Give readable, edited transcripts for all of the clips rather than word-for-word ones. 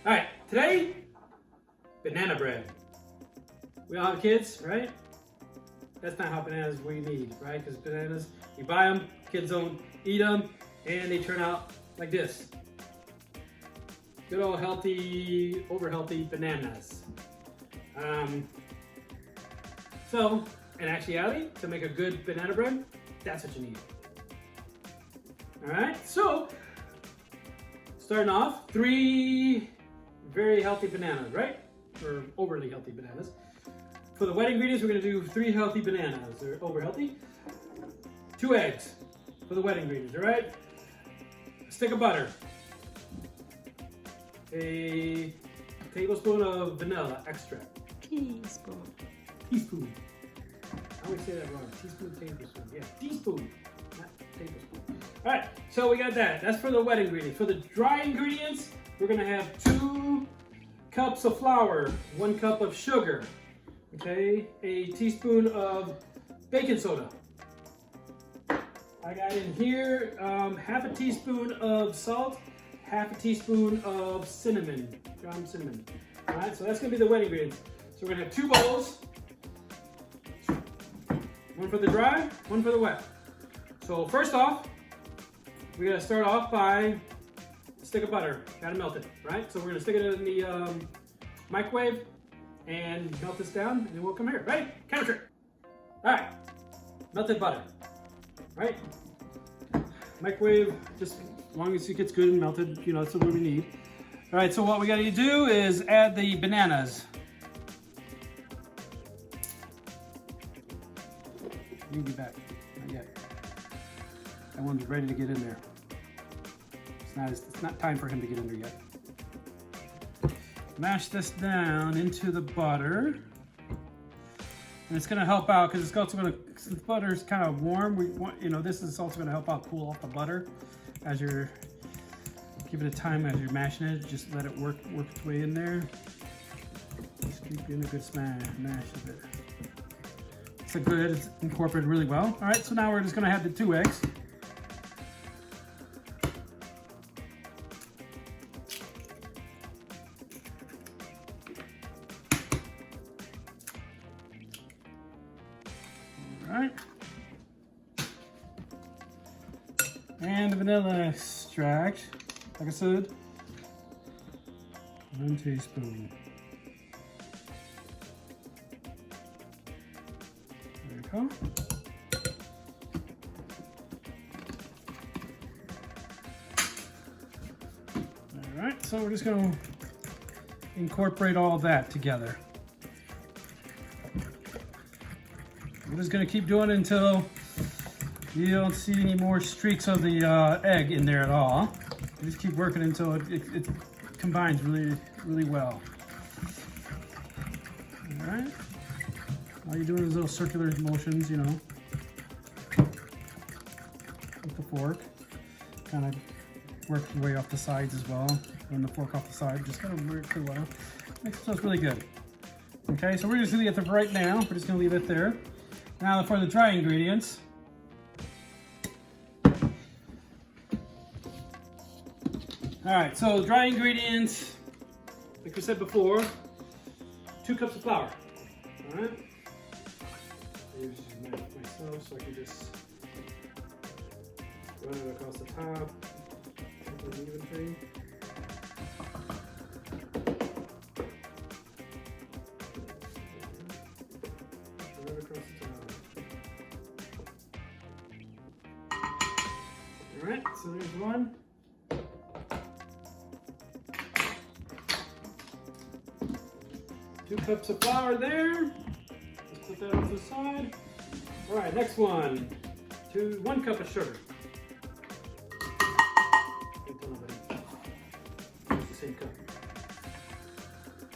All right, today, banana bread. We all have kids, right? That's not how bananas we need, right? Because bananas, you buy them, kids don't eat them, and they turn out like this. Good old healthy, over healthy bananas. So, in actuality, to make a good banana bread, that's what you need. All right, so starting off, 3 very healthy bananas, right? Or overly healthy bananas. For the wet ingredients, we're gonna do 3 healthy bananas. They're over healthy. 2 eggs for the wet ingredients, all right? A stick of butter. A tablespoon of vanilla extract. Teaspoon. Teaspoon. I always say that wrong. Teaspoon, tablespoon. Yeah, teaspoon, not tablespoon. All right, so we got that. That's for the wet ingredients. For the dry ingredients, we're gonna have 2 cups of flour, 1 cup of sugar, okay, a teaspoon of baking soda. I got in here half a teaspoon of salt, half a teaspoon of cinnamon, ground cinnamon. All right, so that's gonna be the wet ingredients. So we're gonna have 2 bowls, 1 for the dry, 1 for the wet. So first off, we're gonna start off by a stick of butter, gotta melt it, right? So we're gonna stick it in the microwave and melt this down, and then we'll come here. Ready? Camera trick. All right, melted butter, right? Microwave, just as long as it gets good and melted, you know, that's what we need. All right, so what we gotta do is add the bananas. You'll be back, not yet. That one's ready to get in there. It's not time for him to get in there yet. Mash this down into the butter. And it's gonna help out because it's also gonna, since the butter is kind of warm, we want, you know, this is also gonna help out cool off the butter as you're, give it a time as you're mashing it, just let it work its way in there. Just keep doing a good mash of it. It's it's incorporated really well. All right, so now we're just gonna have the 2 eggs. All right. And the vanilla extract, like I said, 1 teaspoon. There you go. All right, so we're just going to incorporate all that together. We're just going to keep doing it until you don't see any more streaks of the egg in there at all. You just keep working until it combines really, really well. All right. All you're doing is little circular motions, you know, with the fork. Kind of work your way off the sides as well. Run the fork off the side, just kind of work for a while. Makes it really good. Okay, so we're just gonna leave it right now. We're just gonna leave it there. Now for the dry ingredients. All right, so dry ingredients, like we said before, 2 cups of flour. All right. Here's myself, so I can just run it across the top. An even thing. Run it across the top. All right, so there's 1. Two cups of flour there. Let's put that off to the side. All right, next one. 1 cup of sugar. Don't tell nobody. It's the same cup.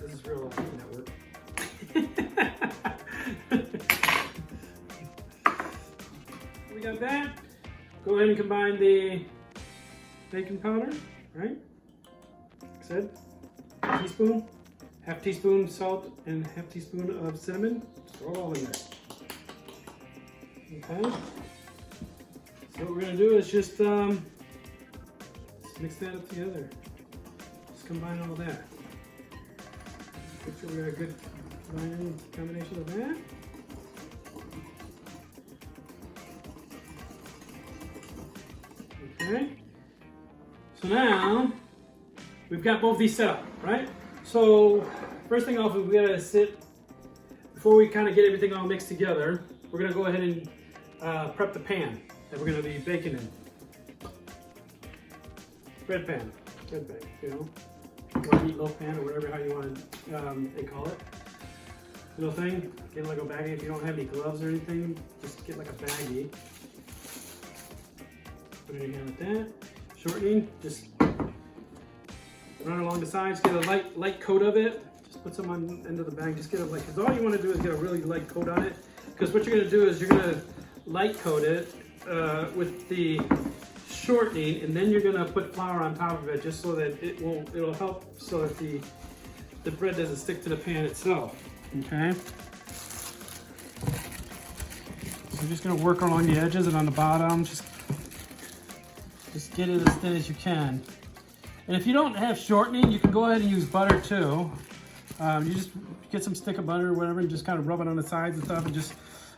This is real life network. We got that. Go ahead and combine the baking powder, right? Like I said, a teaspoon. Half teaspoon salt and half teaspoon of cinnamon. Throw it all in there. Okay. So what we're gonna do is just mix that up together. Just combine all that. Make sure we got a good combination of that. Okay. So now we've got both these set up, right? So first thing off, we gotta before we kind of get everything all mixed together, we're gonna go ahead and prep the pan that we're gonna be baking in. Bread pan, you know, or meatloaf pan or whatever how you want to they call it. Little thing, get like a baggie. If you don't have any gloves or anything, just get like a baggie. Put it in here like that. Shortening, just run along the sides, get a light coat of it. Just put some on into the bag. Just get it because all you want to do is get a really light coat on it. Because what you're going to do is you're going to light coat it with the shortening, and then you're going to put flour on top of it, just so that it'll help so that the bread doesn't stick to the pan itself. Okay. So you're just going to work along the edges and on the bottom. Just get it as thin as you can. And if you don't have shortening, you can go ahead and use butter too. You just get some stick of butter or whatever and just kind of rub it on the sides and stuff and just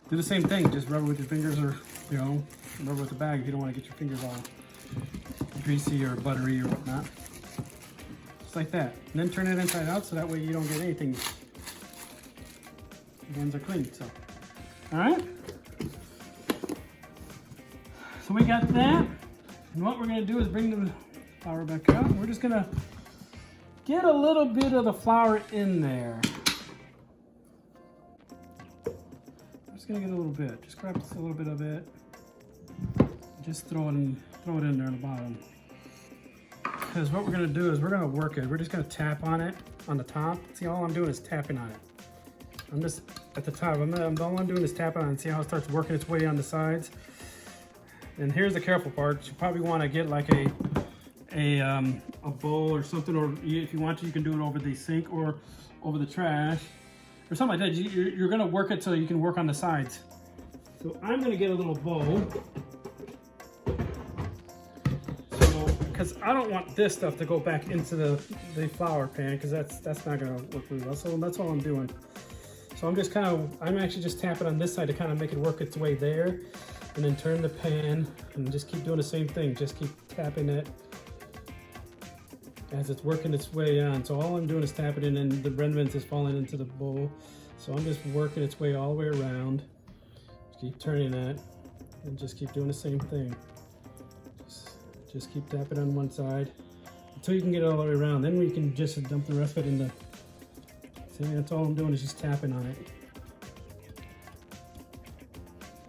do the same thing. Just rub it with your fingers or, you know, rub it with the bag if you don't want to get your fingers all greasy or buttery or whatnot. Just like that. And then turn it inside out so that way you don't get anything. The ends are clean, so. All right. So we got that. And what we're going to do is bring the flour back out. And we're just going to get a little bit of the flour in there. I'm just going to get a little bit. Just grab just a little bit of it. Just throw it in there on the bottom. Because what we're going to do is we're going to work it. We're just going to tap on it on the top. See, all I'm doing is tapping on it. I'm just at the top. All I'm doing is tapping on it. See how it starts working its way on the sides. And here's the careful part. You probably want to get like a bowl or something, or if you want to, you can do it over the sink or over the trash or something like that. You're going to work it so you can work on the sides. So I'm going to get a little bowl. So, because I don't want this stuff to go back into the flour pan, because that's not going to work really well. So that's all I'm doing. So I'm actually just tapping on this side to kind of make it work its way there. And then turn the pan and just keep doing the same thing. Just keep tapping it as it's working its way on. So all I'm doing is tapping it and the remnants is falling into the bowl. So I'm just working its way all the way around. Just keep turning it and just keep doing the same thing. Just keep tapping on one side until you can get it all the way around. Then we can just dump the rest of it in the, see, that's all I'm doing is just tapping on it.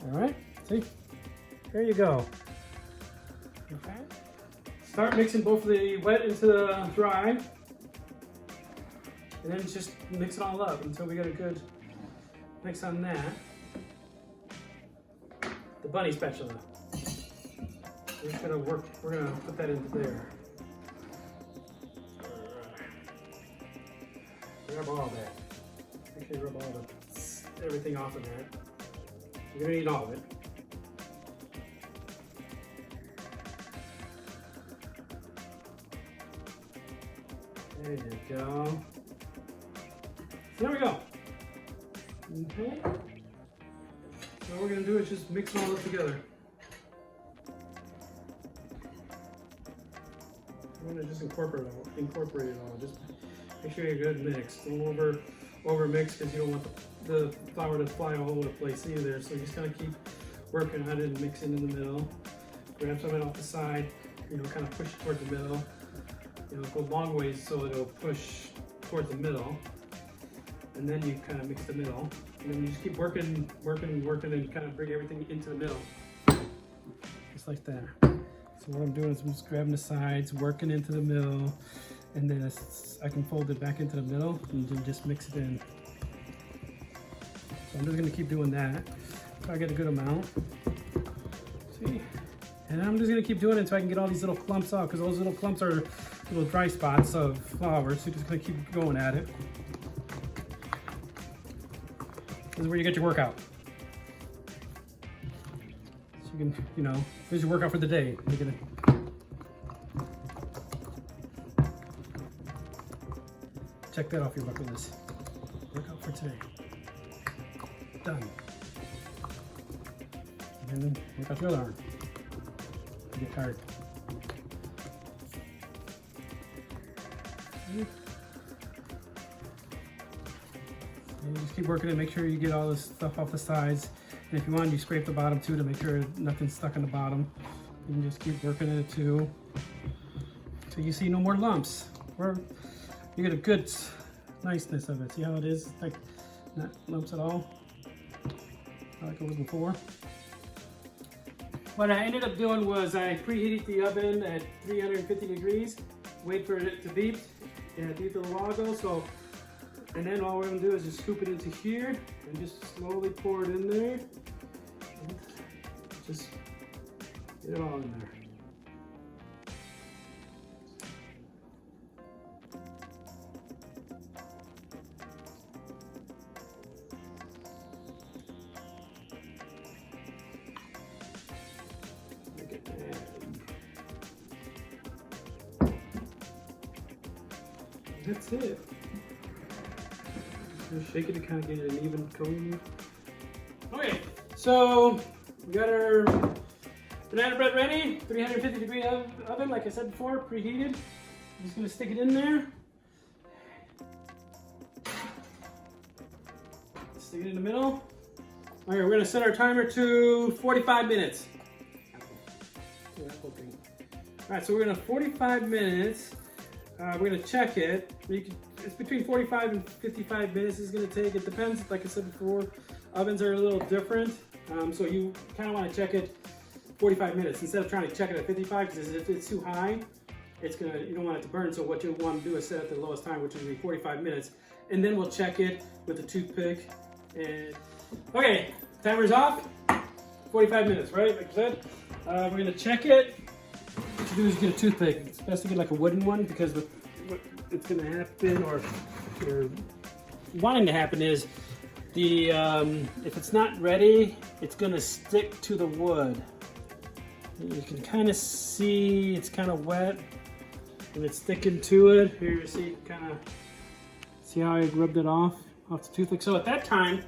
All right. See, there you go. Okay. Start mixing both the wet into the dry, and then just mix it all up until we get a good mix on that. The bunny spatula. We're just gonna work. We're gonna put that into there. Rub all that. Make sure you rub all everything off of that. You're gonna need all of it. There you go. So there we go. Okay. So what we're gonna do is just mix all this together. I'm gonna just incorporate it all. Just make sure you're good mixed. Don't over mix because you don't want the flour to fly all over the place either. So you just kind of keep working on it and mixing in the middle. Grab some of it off the side. You know, kind of push it toward the middle. You know, go long ways so it'll push towards the middle, and then you kind of mix the middle, and then you just keep working, and kind of bring everything into the middle, just like that. So what I'm doing is I'm just grabbing the sides, working into the middle, and then I can fold it back into the middle and then just mix it in. So I'm just going to keep doing that until I get a good amount. See? And I'm just going to keep doing it until I can get all these little clumps out, because those little clumps are little dry spots of flour, so you're just going to keep going at it. This is where you get your workout. So you can, you know, here's your workout for the day. You're gonna check that off your bucket list. Workout for today. Done. And then work out your other arm. Get tired. And you just keep working it. Make sure you get all this stuff off the sides. And if you want, you scrape the bottom too to make sure nothing's stuck in the bottom. You can just keep working at it too, until you see no more lumps. Or you get a good niceness of it. See how it is? Like not lumps at all, like it was before. What I ended up doing was I preheated the oven at 350 degrees, wait for it to beep, and it beeped a little while ago. So, and then all we're gonna do is just scoop it into here and just slowly pour it in there. Just get it all in there. Look at that. That's it. Just shake it to kind of get an even coating. Okay, so we got our banana bread ready. 350 degree oven, like I said before, preheated. I'm just gonna stick it in there. Stick it in the middle. All right, we're gonna set our timer to 45 minutes. All right, so we're gonna 45 minutes. We're gonna check it. It's between 45 and 55 minutes it's gonna take. It depends, like I said before, ovens are a little different. So you kind of want to check it 45 minutes instead of trying to check it at 55, because if it's too high, you don't want it to burn. So what you want to do is set it at the lowest time, which would be 45 minutes. And then we'll check it with a toothpick. And okay, timer's off. 45 minutes, right? Like I said. We're gonna check it. What you do is get a toothpick. It's best to get like a wooden one, because what it's gonna happen, or you're wanting to happen, is if it's not ready, it's gonna stick to the wood. And you can kind of see it's kind of wet and it's sticking to it. Here you see, see how I rubbed it off the toothpick. So at that time,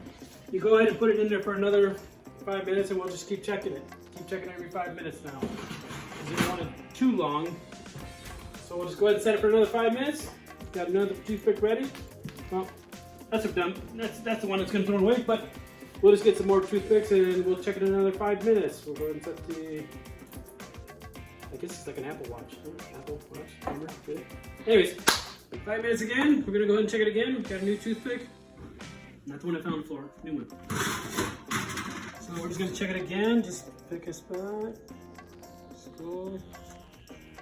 you go ahead and put it in there for another 5 minutes, and we'll just keep checking it. Keep checking every 5 minutes now, because you don't want it too long. So we'll just go ahead and set it for another 5 minutes. Got another toothpick ready. Well, that's the one that's going to throw away, but we'll just get some more toothpicks and we'll check it in another 5 minutes. We'll go ahead and set the, I guess it's like an Apple Watch. Apple Watch, remember? Good. Anyways, 5 minutes again. We're going to go ahead and check it again. Got a new toothpick. Not the one I found on the floor, new one. So we're just going to check it again. Just pick a spot. Scroll.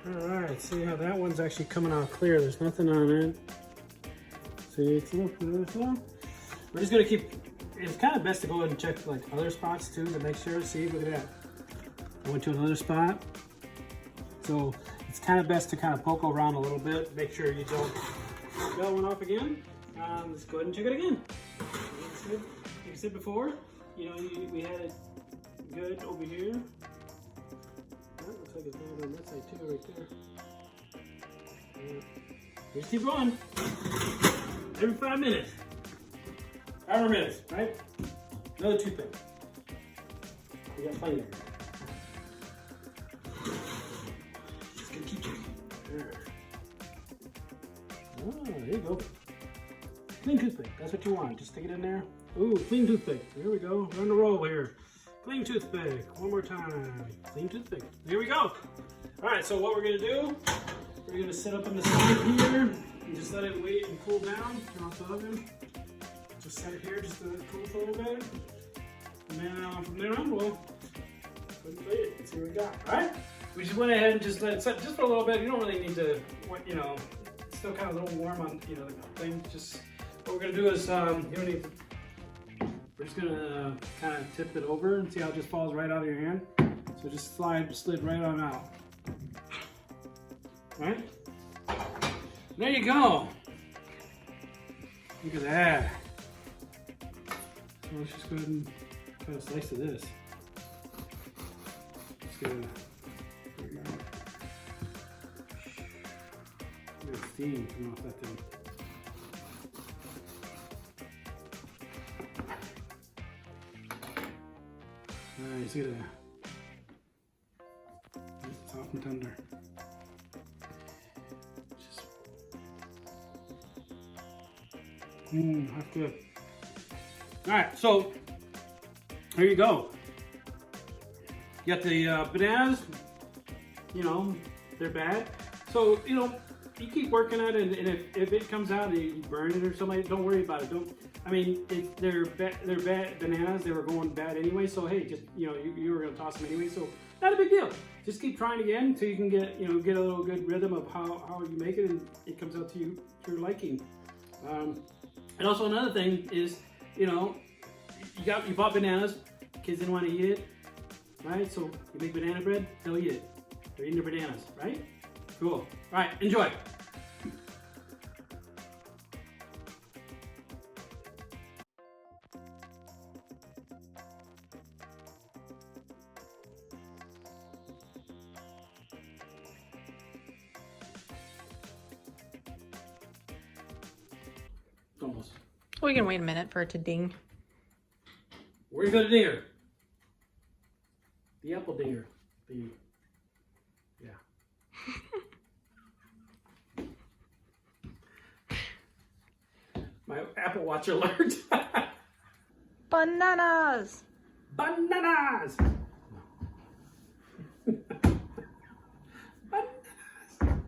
Alright, see how that one's actually coming out clear. There's nothing on it. See, it's a little closer. We're just gonna keep, it's kind of best to go ahead and check like other spots too to make sure. See, look at that. I went to another spot. So it's kind of best to kind of poke around a little bit, make sure you don't go one off again. Let's go ahead and check it again. Like I said before, you know, we had it good over here. That looks like it's bad on that side too, right there. Just keep going. Every 5 minutes. 5 more minutes, right? Another toothpick. We got plenty of it. Just gonna keep checking. Oh, there you go. Clean toothpick. That's what you want. Just stick it in there. Ooh, clean toothpick. Here we go. We're on the roll here. Clean toothpick. One more time. Clean toothpick. Here we go. All right, so what we're gonna do, we're gonna set up on the side here and just let it wait and cool down. Turn off the oven. Just set it here just to cool for a little bit. And then from there on, we'll play it and see what we got. All right? We just went ahead and just let it set just for a little bit. You don't really need to, you know, it's still kind of a little warm on, you know, the thing. Just what we're gonna do is, you don't need to, we're just gonna kind of tip it over and see how it just falls right out of your hand. So just slid right on out. All right? There you go. Look at that. So let's just go ahead and cut a slice of this. Just gonna, look at the steam coming off that thing. Nice, look at that. It's soft and tender. That's good. All right, so there you go. You got the bananas. You know, they're bad. So, you know, you keep working on it, and if it comes out and you burn it or something, don't worry about it. I mean, they're bad bananas. They were going bad anyway, so hey, just, you know, you were going to toss them anyway, so not a big deal. Just keep trying again until you can get, you know, get a little good rhythm of how you make it, and it comes out to your liking. And also another thing is, you know, you bought bananas, kids didn't want to eat it, right? So you make banana bread, they'll eat it. They're eating their bananas, right? Cool. All right, enjoy. Almost. We can wait a minute for it to ding. Where's the dinger? The apple dinger. Yeah. My Apple Watch alert. Bananas! Bananas!